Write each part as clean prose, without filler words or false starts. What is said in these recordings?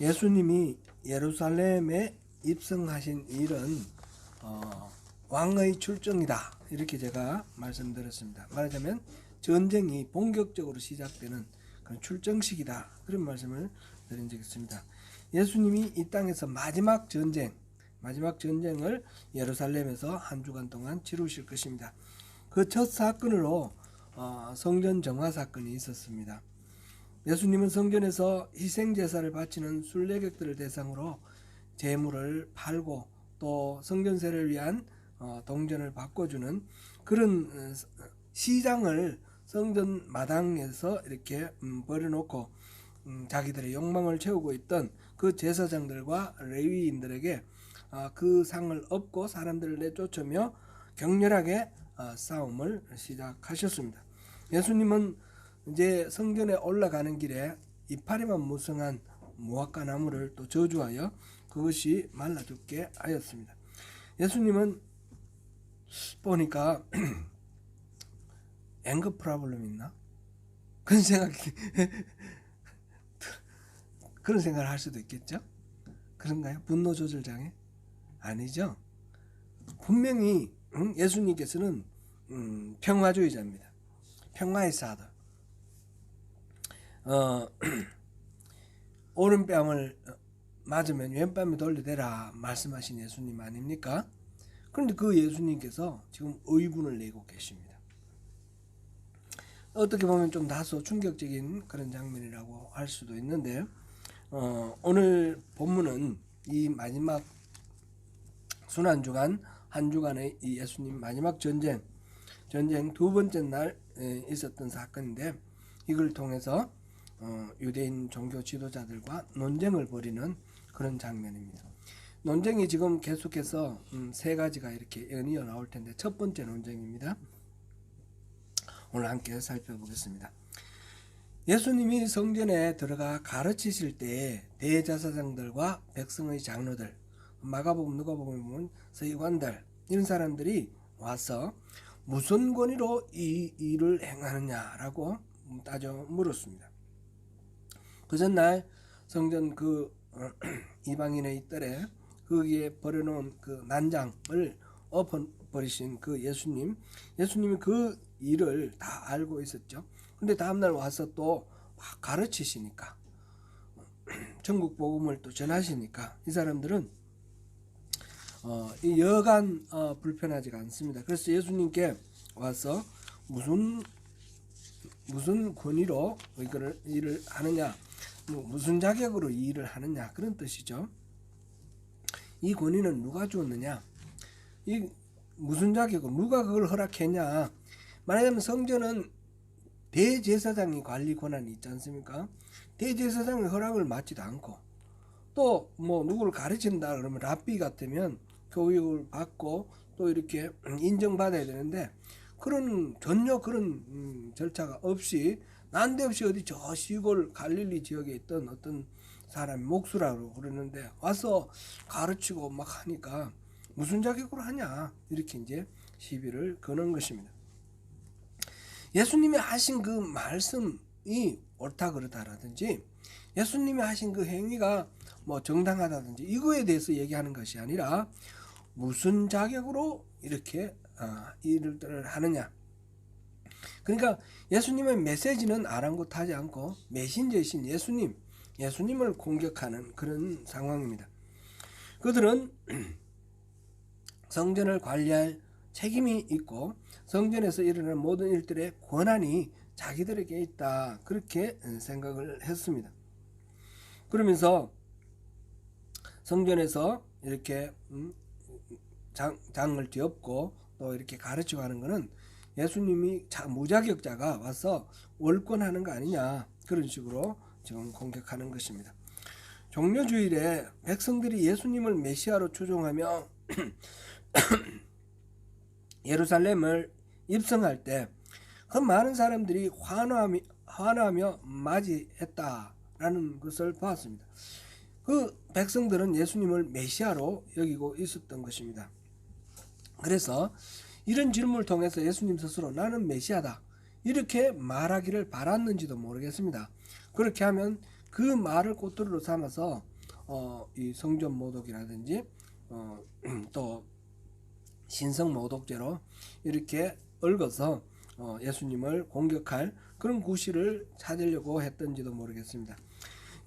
예수님이 예루살렘에 입성하신 일은 왕의 출정이다, 이렇게 제가 말씀드렸습니다. 말하자면 전쟁이 본격적으로 시작되는 그런 출정식이다, 그런 말씀을 드린 적이 있습니다. 예수님이 이 땅에서 마지막 전쟁을 예루살렘에서 한 주간 동안 치르실 것입니다. 그 첫 사건으로 성전 정화 사건이 있었습니다. 예수님은 성전에서 희생제사를 바치는 순례객들을 대상으로 제물을 팔고 또 성전세를 위한 동전을 바꿔주는 그런 시장을 성전 마당에서 이렇게 벌여놓고 자기들의 욕망을 채우고 있던 그 제사장들과 레위인들에게 그 상을 업고 사람들을 내쫓으며 격렬하게 싸움을 시작하셨습니다. 예수님은 이제 성전에 올라가는 길에 이파리만 무성한 무화과 나무를 또 저주하여 그것이 말라 죽게 하였습니다. 예수님은 보니까 앵거 프로블럼 있나? 그런 생각을 할 수도 있겠죠? 그런가요? 분노 조절 장애? 아니죠. 분명히 예수님께서는 평화주의자입니다. 평화의 사도. 오른뺨을 맞으면 왼뺨에 돌려대라 말씀하신 예수님 아닙니까? 그런데 그 예수님께서 지금 의분을 내고 계십니다. 어떻게 보면 좀 다소 충격적인 그런 장면이라고 할 수도 있는데, 오늘 본문은 이 마지막 순환주간 한 주간의 이 예수님 마지막 전쟁 두 번째 날 있었던 사건인데, 이걸 통해서 유대인 종교 지도자들과 논쟁을 벌이는 그런 장면입니다. 논쟁이 지금 계속해서 세 가지가 이렇게 연이어 나올 텐데, 첫 번째 논쟁입니다. 오늘 함께 살펴보겠습니다. 예수님이 성전에 들어가 가르치실 때 대제사장들과 백성의 장로들, 마가복음 누가복음 보면 서기관들, 이런 사람들이 와서 무슨 권위로 이 일을 행하느냐라고 따져 물었습니다. 그 전날 성전 이방인의 뜰에 거기에 버려놓은 그 난장을 엎어버리신 그 예수님이 그 일을 다 알고 있었죠. 근데 다음날 와서 또 가르치시니까, 천국 복음을 또 전하시니까 이 사람들은 여간 불편하지가 않습니다. 그래서 예수님께 와서 무슨 권위로 이거를 일을 하느냐, 무슨 자격으로 이 일을 하느냐, 그런 뜻이죠. 이 권위는 누가 주었느냐, 이 무슨 자격으로 누가 그걸 허락했냐. 말하자면 성전은 대제사장이 관리 권한이 있지 않습니까? 대제사장의 허락을 받지도 않고, 또 누구를 가르친다 그러면 랍비 같으면 교육을 받고 또 이렇게 인정받아야 되는데, 전혀 그런 절차가 없이 난데없이 어디 저 시골 갈릴리 지역에 있던 어떤 사람이 목수라고 그러는데 와서 가르치고 막 하니까 무슨 자격으로 하냐, 이렇게 이제 시비를 거는 것입니다. 예수님이 하신 그 말씀이 옳다 그르다라든지, 예수님이 하신 그 행위가 정당하다든지, 이거에 대해서 얘기하는 것이 아니라 무슨 자격으로 이렇게 일을 하느냐. 그러니까 예수님의 메시지는 아랑곳하지 않고 메신저이신 예수님을 공격하는 그런 상황입니다. 그들은 성전을 관리할 책임이 있고 성전에서 일어나는 모든 일들의 권한이 자기들에게 있다, 그렇게 생각을 했습니다. 그러면서 성전에서 이렇게 장을 뒤엎고 또 이렇게 가르치고 하는 것은 예수님이 무자격자가 와서 월권하는 거 아니냐, 그런 식으로 지금 공격하는 것입니다. 종려주일에 백성들이 예수님을 메시아로 추종하며 예루살렘을 입성할 때 그 많은 사람들이 환호하며 맞이했다라는 것을 보았습니다. 그 백성들은 예수님을 메시아로 여기고 있었던 것입니다. 그래서 이런 질문을 통해서 예수님 스스로 나는 메시아다, 이렇게 말하기를 바랐는지도 모르겠습니다. 그렇게 하면 그 말을 꼬투리로 삼아서 이 성전 모독이라든지 또 신성 모독죄로 이렇게 얽어서 예수님을 공격할 그런 구실을 찾으려고 했던지도 모르겠습니다.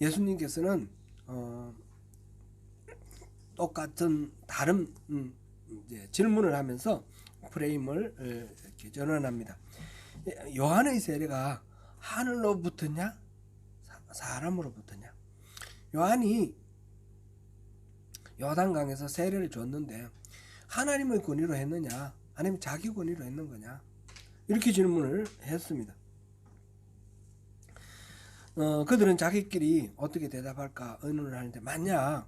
예수님께서는 똑같은 다른 이제 질문을 하면서 프레임을 이렇게 전환합니다. 요한의 세례가 하늘로부터냐 사람으로부터냐? 요한이 요단강에서 세례를 줬는데 하나님의 권위로 했느냐 아니면 자기 권위로 했는 거냐, 이렇게 질문을 했습니다. 그들은 자기끼리 어떻게 대답할까 의논을 하는데, 만약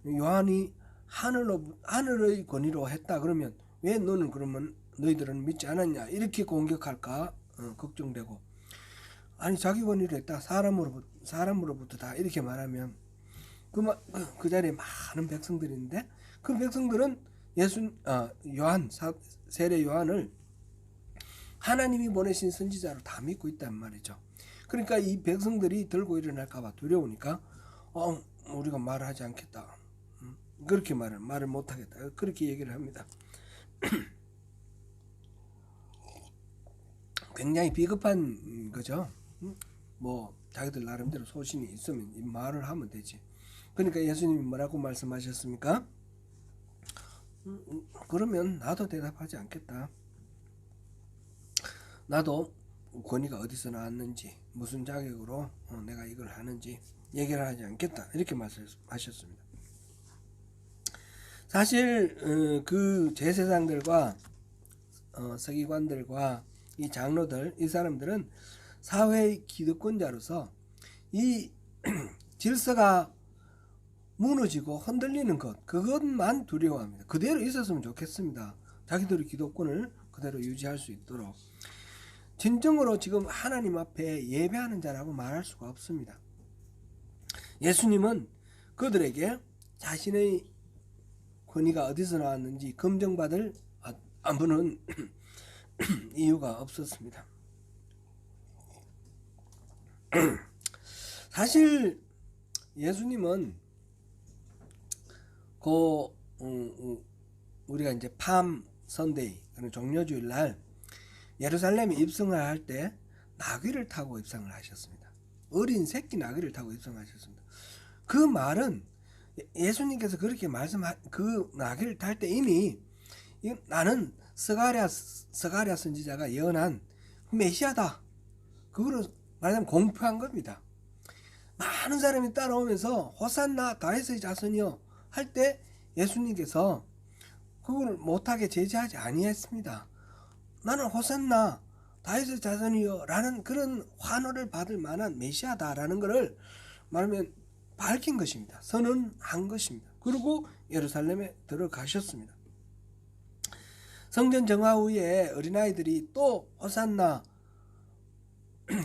요한이 하늘의 권위로 했다 그러면 왜 너는 그러면 너희들은 믿지 않았냐, 이렇게 공격할까 걱정되고, 아니 자기 권위로 했다 사람으로부터 다 이렇게 말하면 그 자리에 많은 백성들이 있는데 그 백성들은 세례 요한을 하나님이 보내신 선지자로 다 믿고 있단 말이죠. 그러니까 이 백성들이 들고 일어날까봐 두려우니까 우리가 말을 하지 않겠다, 그렇게 말을 못하겠다, 그렇게 얘기를 합니다. 굉장히 비겁한 거죠. 뭐 자기들 나름대로 소신이 있으면 이 말을 하면 되지. 그러니까 예수님이 뭐라고 말씀하셨습니까? 그러면 나도 대답하지 않겠다. 나도 권위가 어디서 나왔는지 무슨 자격으로 내가 이걸 하는지 얘기를 하지 않겠다, 이렇게 말씀하셨습니다. 사실 그 제사장들과 서기관들과 이 장로들, 이 사람들은 사회의 기득권자로서 이 질서가 무너지고 흔들리는 그것만 두려워합니다. 그대로 있었으면 좋겠습니다. 자기들의 기득권을 그대로 유지할 수 있도록. 진정으로 지금 하나님 앞에 예배하는 자라고 말할 수가 없습니다. 예수님은 그들에게 자신의 권위가 어디서 나왔는지 검증받을 아무런 이유가 없었습니다. 사실 예수님은 우리가 이제 팜 선데이, 종려주일 날 예루살렘에 입성을 할 때 나귀를 타고 입성을 하셨습니다. 어린 새끼 나귀를 타고 입성하셨습니다. 그 말은 예수님께서 그렇게 그 나귀를 탈 때 이미 나는 스가랴 선지자가 예언한 메시아다, 그거를 말하자면 공표한 겁니다. 많은 사람이 따라오면서 호산나 다윗의 자손이여 할 때 예수님께서 그걸 못하게 제지하지 아니했습니다. 나는 호산나 다윗의 자손이여 라는 그런 환호를 받을 만한 메시아다라는 것을 말하면 밝힌 것입니다. 선언한 것입니다. 그리고 예루살렘에 들어가셨습니다. 성전 정화 후에 어린아이들이 또 호산나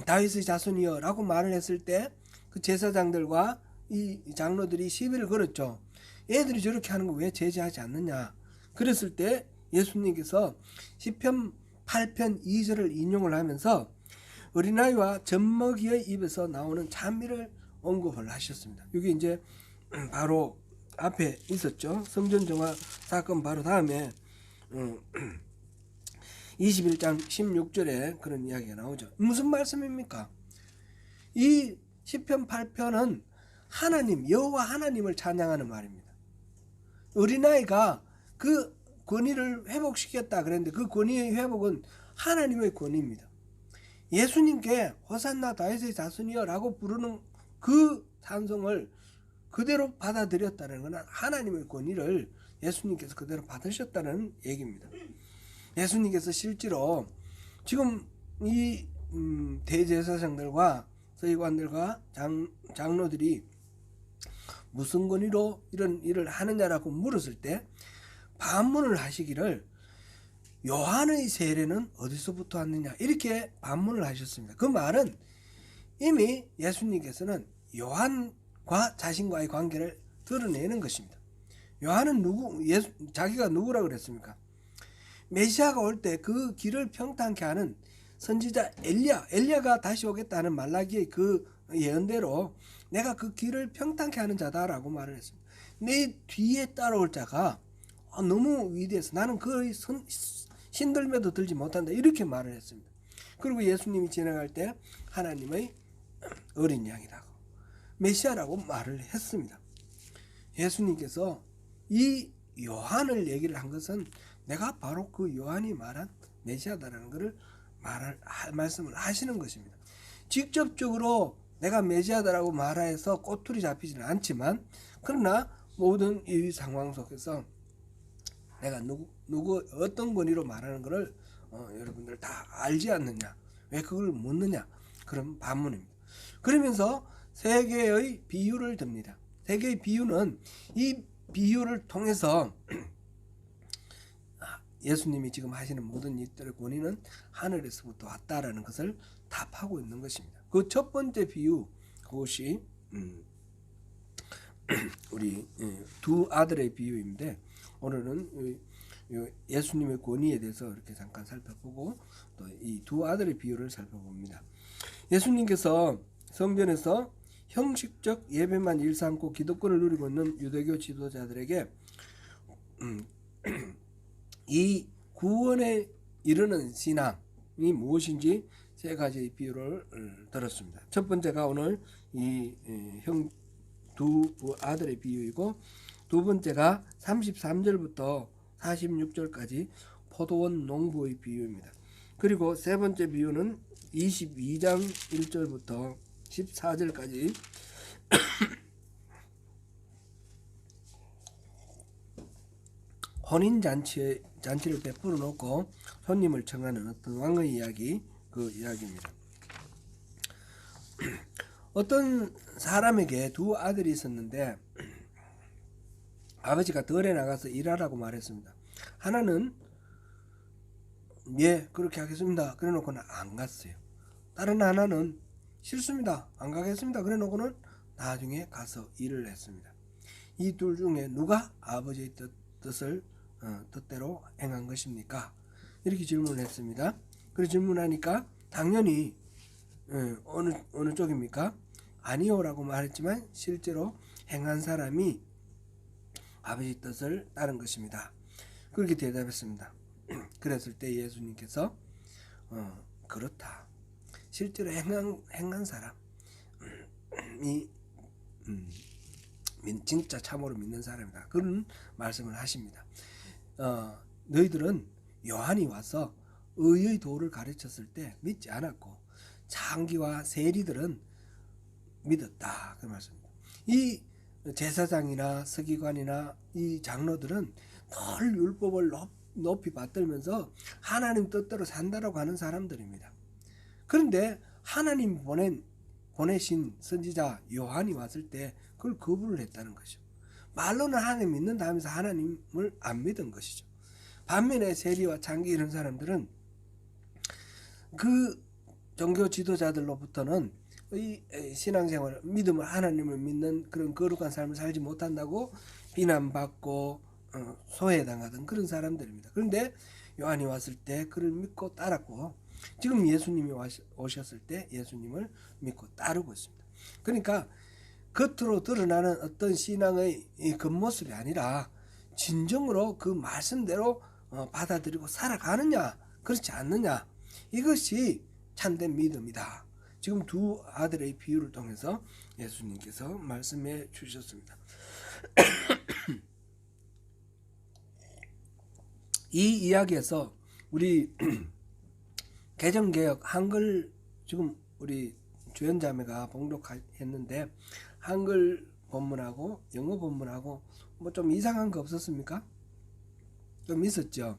다윗의 자손이여 라고 말을 했을 때 그 제사장들과 이 장로들이 시비를 걸었죠. 애들이 저렇게 하는 거 왜 제지하지 않느냐. 그랬을 때 예수님께서 시편 8편 2절을 인용을 하면서 어린아이와 젖먹이의 입에서 나오는 찬미를 언급을 하셨습니다. 이게 이제 바로 앞에 있었죠. 성전 정화 사건 바로 다음에 21장 16절에 그런 이야기가 나오죠. 무슨 말씀입니까? 이 시편 8편은 하나님, 여호와 하나님을 찬양하는 말입니다. 어린아이가 그 권위를 회복시켰다 그랬는데 그 권위의 회복은 하나님의 권위입니다. 예수님께 호산나 다윗의 자손이여 라고 부르는 그 찬송을 그대로 받아들였다는 것은 하나님의 권위를 예수님께서 그대로 받으셨다는 얘기입니다. 예수님께서 실제로 지금 이 대제사장들과 서기관들과 장로들이 무슨 권위로 이런 일을 하느냐라고 물었을 때 반문을 하시기를 요한의 세례는 어디서부터 왔느냐 이렇게 반문을 하셨습니다. 그 말은 이미 예수님께서는 요한과 자신과의 관계를 드러내는 것입니다. 요한은 자기가 누구라고 그랬습니까? 메시아가 올 때 그 길을 평탄케 하는 선지자 엘리야가 다시 오겠다는 말라기의 그 예언대로 내가 그 길을 평탄케 하는 자다라고 말을 했습니다. 내 뒤에 따라올 자가 너무 위대해서 나는 그 신들매도 들지 못한다 이렇게 말을 했습니다. 그리고 예수님이 지나갈 때 하나님의 어린 양이라고 메시아라고 말을 했습니다. 예수님께서 이 요한을 얘기를 한 것은 내가 바로 그 요한이 말한 메시아다라는 것을 말씀을 하시는 것입니다. 직접적으로 내가 메시아다라고 말해서 꼬투리 잡히지는 않지만 그러나 모든 이 상황 속에서 내가 누구 어떤 권위로 말하는 것을 여러분들 다 알지 않느냐, 왜 그걸 묻느냐, 그런 반문입니다. 그러면서 세 개의 비유를 듭니다. 세 개의 비유는 이 비유를 통해서 예수님이 지금 하시는 모든 일들의 권위는 하늘에서부터 왔다라는 것을 답하고 있는 것입니다. 그 첫 번째 비유, 그것이 우리 두 아들의 비유인데 오늘은 예수님의 권위에 대해서 이렇게 잠깐 살펴보고 또 이 두 아들의 비유를 살펴봅니다. 예수님께서 성전에서 형식적 예배만 일삼고 기득권을 누리고 있는 유대교 지도자들에게 이 구원에 이르는 신앙이 무엇인지 세 가지 비유를 들었습니다. 첫 번째가 오늘 이 두 아들의 비유이고, 두 번째가 33절부터 46절까지 포도원 농부의 비유입니다. 그리고 세 번째 비유는 22장 1절부터 14절까지 혼인잔치를 베풀어 놓고 손님을 청하는 어떤 왕의 이야기, 그 이야기입니다. 어떤 사람에게 두 아들이 있었는데 아버지가 덜에 나가서 일하라고 말했습니다. 하나는 예 그렇게 하겠습니다 그래 놓고는 안 갔어요. 다른 하나는 싫습니다 안 가겠습니다 그래 놓고는 나중에 가서 일을 했습니다. 이 둘 중에 누가 아버지의 뜻대로 행한 것입니까? 이렇게 질문을 했습니다. 그래서 질문하니까 당연히 어느 쪽입니까? 아니요 라고 말했지만 실제로 행한 사람이 아버지 뜻을 따른 것입니다. 그렇게 대답했습니다. 그랬을 때 예수님께서 그렇다. 실제로 행한 사람이 진짜 참으로 믿는 사람이다. 그런 말씀을 하십니다. 너희들은 요한이 와서 의의 도를 가르쳤을 때 믿지 않았고 창기와 세리들은 믿었다. 그 말씀입니다. 이 제사장이나 서기관이나 이 장로들은 늘 율법을 높이 받들면서 하나님 뜻대로 산다라고 하는 사람들입니다. 그런데 하나님 보내신 선지자 요한이 왔을 때 그걸 거부를 했다는 것이죠. 말로는 하나님 믿는다 하면서 하나님을 안 믿은 것이죠. 반면에 세리와 창기 이런 사람들은 그 종교 지도자들로부터는 이 신앙생활, 믿음을 하나님을 믿는 그런 거룩한 삶을 살지 못한다고 비난받고 소외당하던 그런 사람들입니다. 그런데 요한이 왔을 때 그를 믿고 따랐고 지금 예수님이 오셨을 때 예수님을 믿고 따르고 있습니다. 그러니까 겉으로 드러나는 어떤 신앙의 겉모습이 아니라 진정으로 그 말씀대로 받아들이고 살아가느냐 그렇지 않느냐 이것이 참된 믿음이다. 지금 두 아들의 비유를 통해서 예수님께서 말씀해 주셨습니다. 이 이야기에서 우리 개정개혁 한글 지금 우리 주연자매가 봉독했는데 한글 본문하고 영어 본문하고 뭐 좀 이상한 거 없었습니까? 좀 있었죠.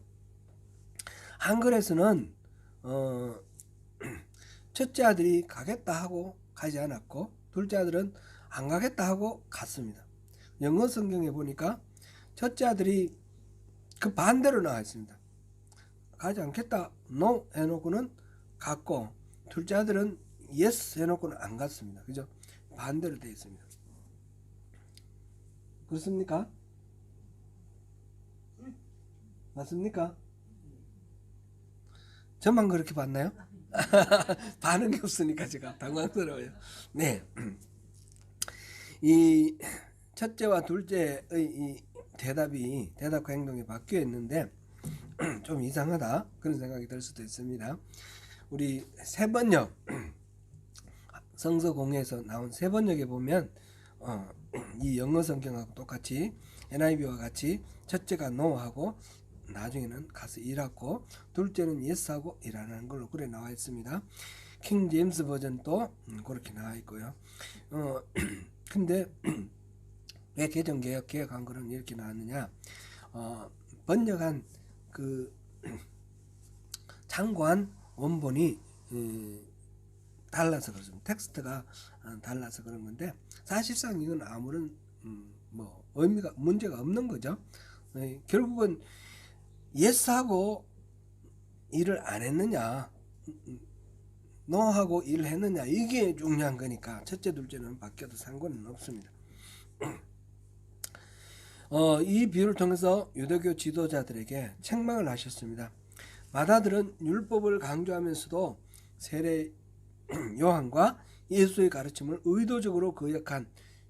한글에서는 첫째 아들이 가겠다 하고 가지 않았고 둘째 아들은 안 가겠다 하고 갔습니다. 영어 성경에 보니까 첫째 아들이 그 반대로 나와 있습니다. 가지 않겠다 no 해놓고는 갔고 둘째 아들은 yes 해놓고는 안 갔습니다. 그죠? 반대로 되어 있습니다. 그렇습니까? 맞습니까? 저만 그렇게 봤나요? 반응이 없으니까 제가 당황스러워요. 네, 이 첫째와 둘째의 이 대답과 행동이 바뀌어 있는데 좀 이상하다 그런 생각이 들 수도 있습니다. 우리 세 번역 성서 공회에서 나온 세 번역에 보면 이 영어 성경하고 똑같이 NIV와 같이 첫째가 노하고 나중에는 가서 일하고 둘째는 예스하고 일하는 걸로 그래 나와 있습니다. 킹 제임스 버전도 그렇게 나와 있고요. 근데 왜 개정개혁한 거는 이렇게 나왔느냐? 번역한 그 참고한 원본이 달라서 그렇습니다. 텍스트가 달라서 그런 건데 사실상 이건 아무런 뭐 문제가 없는 거죠. 결국은 예스하고 일을 안 했느냐, 노하고 일을 했느냐 이게 중요한 거니까 첫째 둘째는 바뀌어도 상관은 없습니다. 이 비유를 통해서 유대교 지도자들에게 책망을 하셨습니다. 마다들은 율법을 강조하면서도 세례 요한과 예수의 가르침을 의도적으로 거역한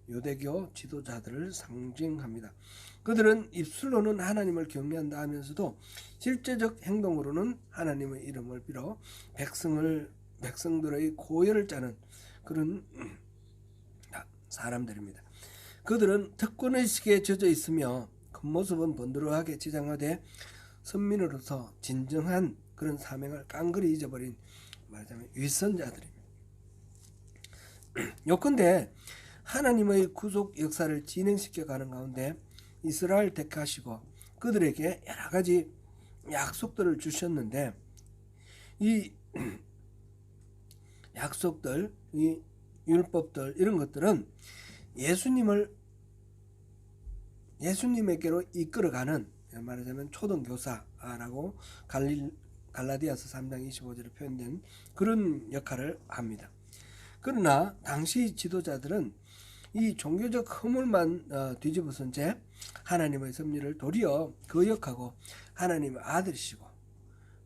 유대교 지도자들을 상징합니다. 그들은 입술로는 하나님을 경외한다 하면서도 실제적 행동으로는 하나님의 이름을 빌어 백성들의 고열을 짜는 그런 사람들입니다. 그들은 특권의식에 젖어 있으며 겉모습은 번드러하게 치장하되 선민으로서 진정한 그런 사명을 깡그리 잊어버린 말하자면 윗선자들입니다. 요컨대 하나님의 구속 역사를 진행시켜가는 가운데 이스라엘 택하시고 그들에게 여러 가지 약속들을 주셨는데 이 약속들, 이 율법들 이런 것들은 예수님에게로 이끌어가는 말하자면 초등교사라고 갈라디아서 3장 25절에 표현된 그런 역할을 합니다. 그러나 당시 지도자들은 이 종교적 허물만 뒤집어선 채 하나님의 섭리를 도리어 거역하고 하나님의 아들이시고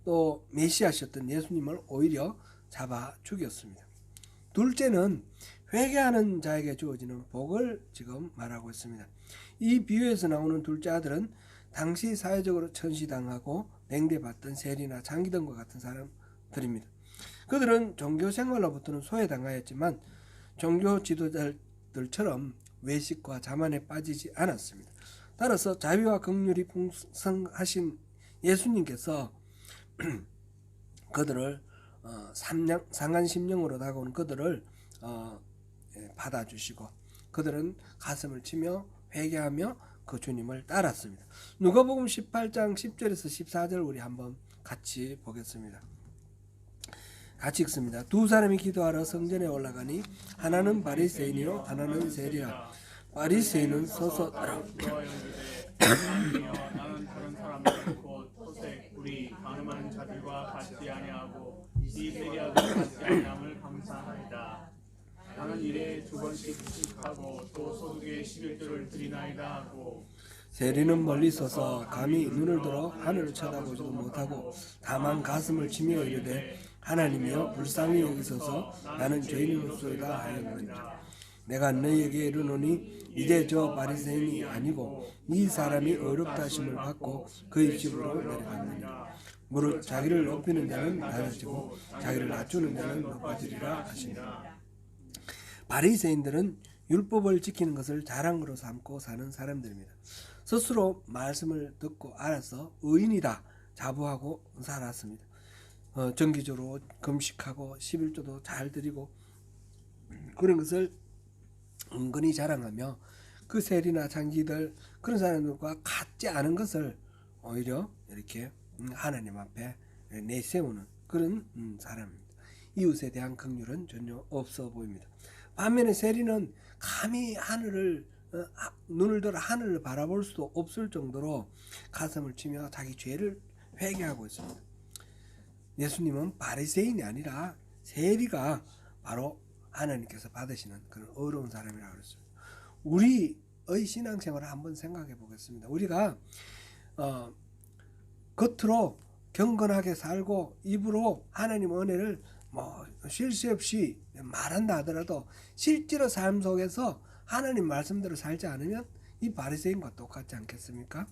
또 메시아셨던 예수님을 오히려 잡아 죽였습니다. 둘째는 회개하는 자에게 주어지는 복을 지금 말하고 있습니다. 이 비유에서 나오는 둘째 아들은 당시 사회적으로 천시당하고 냉대받던 세리나 장기등과 같은 사람들입니다. 그들은 종교 생활로부터는 소외당하였지만 종교 지도자들처럼 외식과 자만에 빠지지 않았습니다. 따라서 자비와 긍휼이 풍성하신 예수님께서 그들을 상한 심령으로 다가오는 그들을 받아주시고 그들은 가슴을 치며 회개하며 그 주님을 따랐습니다. 누가복음 18장 10절에서 14절 우리 한번 같이 보겠습니다. 같이 읽습니다. 두 사람이 기도하러 성전에 올라가니 하나는 바리새인이요 하나는 세리라. 바리새인은 서서 따라 나는 다른 사람들 곧 토색 우리 가늠하는 자들과 같지 아니하고 이 세리야도 같지 아니함을 감사하나이다. 나는 일에 2번씩 하고 또 소득의 11조를 드리나이다 하고 세리는 멀리 서서 감히 눈을 들어 하늘을 쳐다보지도 못하고 다만 가슴을 치며 이르되 하나님이여 불쌍히 여기소서 나는 죄인이로소이다 하였느니라. 내가 너희에게 이르노니 이제 저 바리새인이 아니고 이 사람이 어렵다 하심을 받고 그의 집으로 내려갔느니라. 무릇 자기를 높이는 자는 낮아지고 자기를 낮추는 자는 높아지리라 하시니라. 바리새인들은 율법을 지키는 것을 자랑으로 삼고 사는 사람들입니다. 스스로 말씀을 듣고 알아서 의인이다 자부하고 살았습니다. 정기적으로 금식하고 11조도 잘 드리고 그런 것을 은근히 자랑하며 그 세리나 장기들 그런 사람들과 같지 않은 것을 오히려 이렇게 하나님 앞에 내세우는 그런 사람입니다. 이웃에 대한 긍휼은 전혀 없어 보입니다. 반면에 세리는 감히 눈을 들어 하늘을 바라볼 수도 없을 정도로 가슴을 치며 자기 죄를 회개하고 있습니다. 예수님은 바리새인이 아니라 세리가 바로 하나님께서 받으시는 그런 어려운 사람이라고 그랬습니다. 우리의 신앙생활을 한번 생각해 보겠습니다. 우리가 겉으로 경건하게 살고 입으로 하나님 은혜를 쉴 새 없이 말한다 하더라도 실제로 삶 속에서 하나님 말씀대로 살지 않으면 이 바리새인과 똑같지 않겠습니까?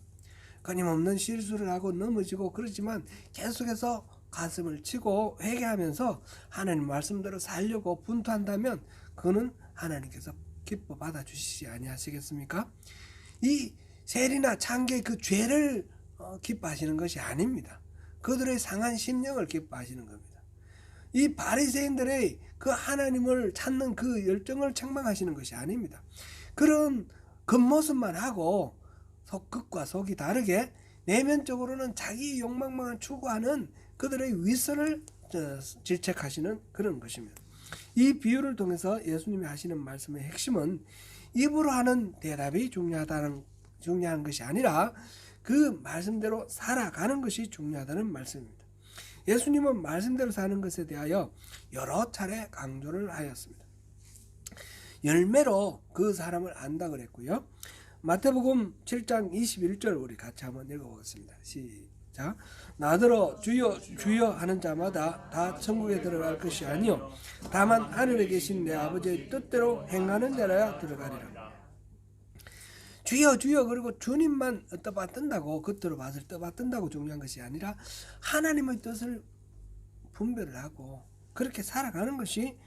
끊임없는 실수를 하고 넘어지고 그러지만 계속해서 가슴을 치고 회개하면서 하나님 말씀대로 살려고 분투한다면 그는 하나님께서 기뻐 받아주시지 아니하시겠습니까? 이 세리나 창기의 그 죄를 기뻐하시는 것이 아닙니다. 그들의 상한 심령을 기뻐하시는 겁니다. 이 바리새인들의 그 하나님을 찾는 그 열정을 책망하시는 것이 아닙니다. 그런 겉모습만 하고 속끝과 속이 다르게 내면적으로는 자기 욕망만 추구하는 그들의 위선을 질책하시는 그런 것입니다. 이 비유를 통해서 예수님이 하시는 말씀의 핵심은 입으로 하는 대답이 중요한 것이 아니라 그 말씀대로 살아가는 것이 중요하다는 말씀입니다. 예수님은 말씀대로 사는 것에 대하여 여러 차례 강조를 하였습니다. 열매로 그 사람을 안다 그랬고요. 마태복음 7장 21절 우리 같이 한번 읽어보겠습니다. 시작. 나더러 주여 주여 하는 자마다 다 천국에 들어갈 것이 아니요 다만 하늘에 계신 내 아버지의 뜻대로 행하는 자라야 들어가리라. 주여 주여 그리고 주님만 떠받든다고 겉으로 맛을 떠받든다고 중요한 것이 아니라 하나님의 뜻을 분별을 하고 그렇게 살아가는 것이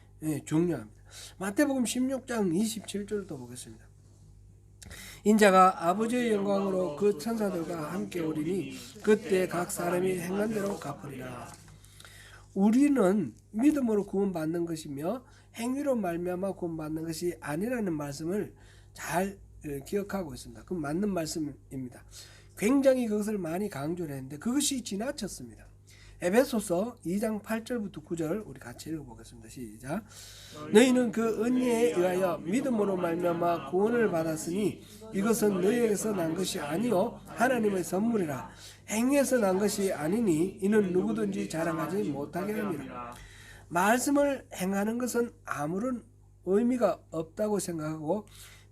중요합니다. 마태복음 16장 27절도 보겠습니다. 인자가 아버지의 영광으로 그 천사들과 함께 오리니 그때 각 사람이 행한 대로 갚으리라. 우리는 믿음으로 구원받는 것이며 행위로 말미암아 구원받는 것이 아니라는 말씀을 잘 기억하고 있습니다. 그 맞는 말씀입니다. 굉장히 그것을 많이 강조를 했는데 그것이 지나쳤습니다. 에베소서 2장 8절부터 9절 우리 같이 읽어보겠습니다. 시작. 너희는 그 은혜에 의하여 믿음으로 말미암아 구원을 받았으니 이것은 너희에게서 난 것이 아니요 하나님의 선물이라. 행위에서 난 것이 아니니 이는 누구든지 자랑하지 못하게 함이라. 말씀을 행하는 것은 아무런 의미가 없다고 생각하고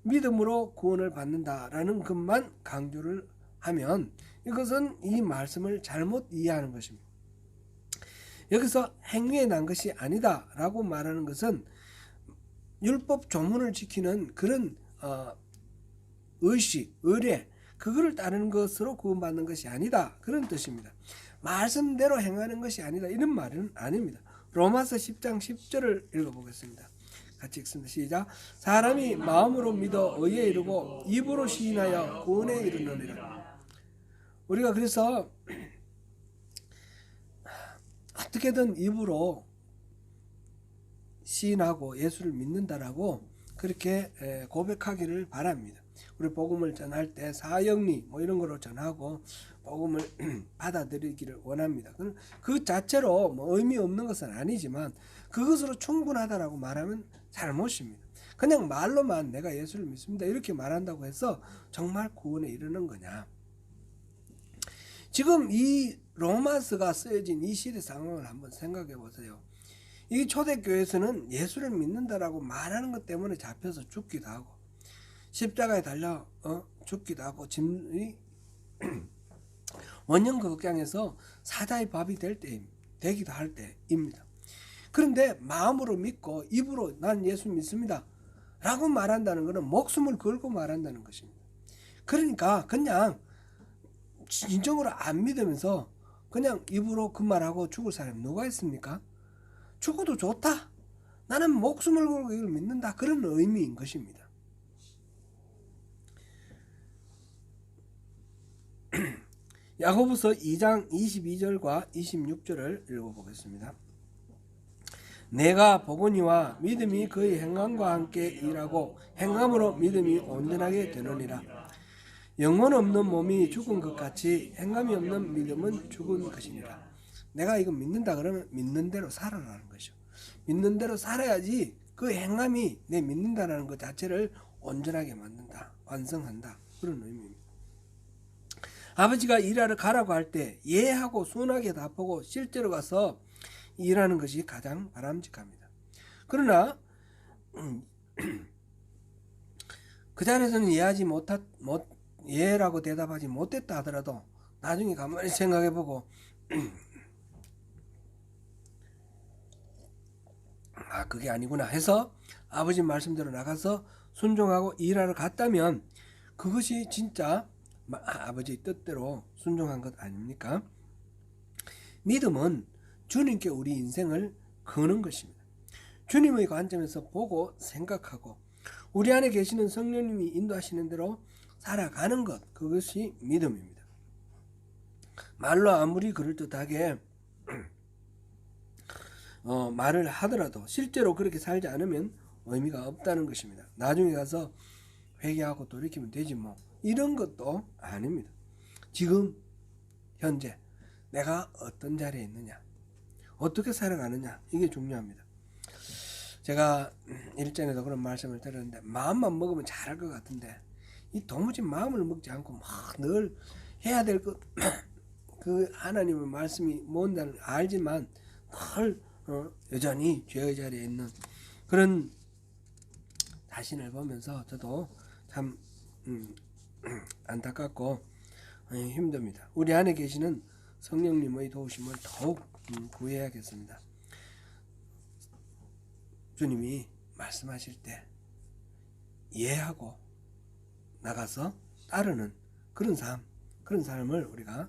믿음으로 구원을 받는다라는 것만 강조를 하면 이것은 이 말씀을 잘못 이해하는 것입니다. 여기서 행위에 난 것이 아니다 라고 말하는 것은 율법 조문을 지키는 그런 의식, 의례 그거를 따르는 것으로 구원받는 것이 아니다 그런 뜻입니다. 말씀대로 행하는 것이 아니다 이런 말은 아닙니다. 로마서 10장 10절을 읽어보겠습니다. 같이 읽습니다. 시작. 사람이 마음으로 믿어 의에 이르고 입으로 시인하여 구원에 이르느니라. 우리가 그래서 어떻게든 입으로 시인하고 예수를 믿는다라고 그렇게 고백하기를 바랍니다. 우리 복음을 전할 때 사형리 이런 거로 전하고 복음을 받아들이기를 원합니다. 그 자체로 의미 없는 것은 아니지만 그것으로 충분하다라고 말하면 잘못입니다. 그냥 말로만 내가 예수를 믿습니다 이렇게 말한다고 해서 정말 구원에 이르는 거냐? 지금 이 로마서가 쓰여진 이 시대 상황을 한번 생각해 보세요. 이 초대교회에서는 예수를 믿는다라고 말하는 것 때문에 잡혀서 죽기도 하고 십자가에 달려 죽기도 하고 원형 극장에서 사자의 밥이 되기도 할 때입니다. 그런데 마음으로 믿고 입으로 난 예수 믿습니다 라고 말한다는 것은 목숨을 걸고 말한다는 것입니다. 그러니까 그냥 진정으로 안 믿으면서 그냥 입으로 그 말하고 죽을 사람이 누가 있습니까? 죽어도 좋다. 나는 목숨을 걸고 이걸 믿는다. 그런 의미인 것입니다. 야고보서 2장 22절과 26절을 읽어보겠습니다. 내가 보거니와 믿음이 그의 행함과 함께 일하고 행함으로 믿음이 온전하게 되느니라. 영혼 없는 몸이 죽은 것 같이 행함이 없는 믿음은 죽은 것이니라. 내가 이거 믿는다 그러면 믿는 대로 살아라는 것이죠. 믿는 대로 살아야지 그 행함이 내 믿는다라는 것 자체를 온전하게 만든다, 완성한다 그런 의미입니다. 아버지가 일하러 가라고 할 때 예하고 순하게 답하고 실제로 가서 일하는 것이 가장 바람직합니다. 그러나 그 자리에서는 예라고 대답하지 못했다 하더라도 나중에 가만히 생각해보고 그게 아니구나 해서 아버지 말씀대로 나가서 순종하고 일하러 갔다면 그것이 진짜 아버지의 뜻대로 순종한 것 아닙니까? 믿음은 주님께 우리 인생을 거는 것입니다. 주님의 관점에서 보고 생각하고 우리 안에 계시는 성령님이 인도하시는 대로 살아가는 것, 그것이 믿음입니다. 말로 아무리 그럴듯하게 말을 하더라도 실제로 그렇게 살지 않으면 의미가 없다는 것입니다. 나중에 가서 회개하고 돌이키면 되지 뭐, 이런 것도 아닙니다. 지금 현재 내가 어떤 자리에 있느냐, 어떻게 살아가느냐, 이게 중요합니다. 제가 일전에도 그런 말씀을 드렸는데, 마음만 먹으면 잘할 것 같은데 이 도무지 마음을 먹지 않고 막 늘 해야 될 것, 그 하나님의 말씀이 뭔지는 알지만 늘 여전히 죄의 자리에 있는 그런 자신을 보면서 저도 참 안타깝고 힘듭니다. 우리 안에 계시는 성령님의 도우심을 더욱 구해야겠습니다. 주님이 말씀하실 때 이해하고 나가서 따르는 그런 삶을 우리가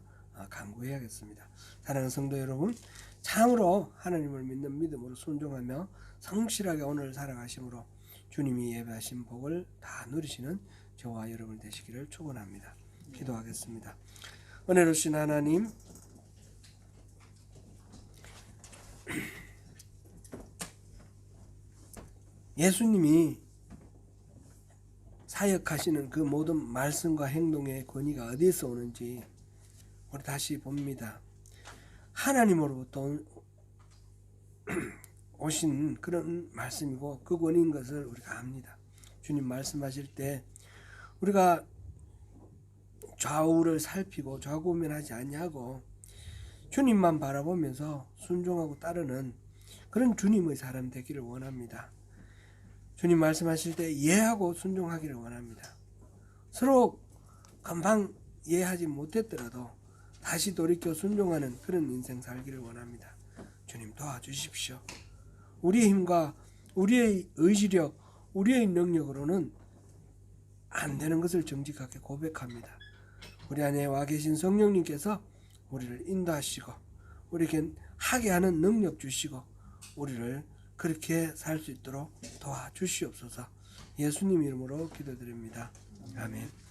강구해야겠습니다. 사랑하는 성도 여러분, 참으로 하나님을 믿는 믿음으로 순종하며 성실하게 오늘 살아가심으로 주님이 예배하신 복을 다 누리시는 저와 여러분 되시기를 축원합니다. 기도하겠습니다. 은혜로우신 하나님, 예수님이 사역하시는 그 모든 말씀과 행동의 권위가 어디에서 오는지 우리 다시 봅니다. 하나님으로부터 오신 그런 말씀이고 그 권위인 것을 우리가 압니다. 주님 말씀하실 때 우리가 좌우를 살피고 좌고우면하지 아니하고 주님만 바라보면서 순종하고 따르는 그런 주님의 사람 되기를 원합니다. 주님 말씀하실 때 이해하고 순종하기를 원합니다. 서로 금방 이해하지 못했더라도 다시 돌이켜 순종하는 그런 인생 살기를 원합니다. 주님 도와주십시오. 우리의 힘과 우리의 의지력, 우리의 능력으로는 안 되는 것을 정직하게 고백합니다. 우리 안에 와 계신 성령님께서 우리를 인도하시고 우리에게 하게 하는 능력 주시고 우리를 그렇게 살 수 있도록 도와주시옵소서. 예수님 이름으로 기도드립니다. 아멘.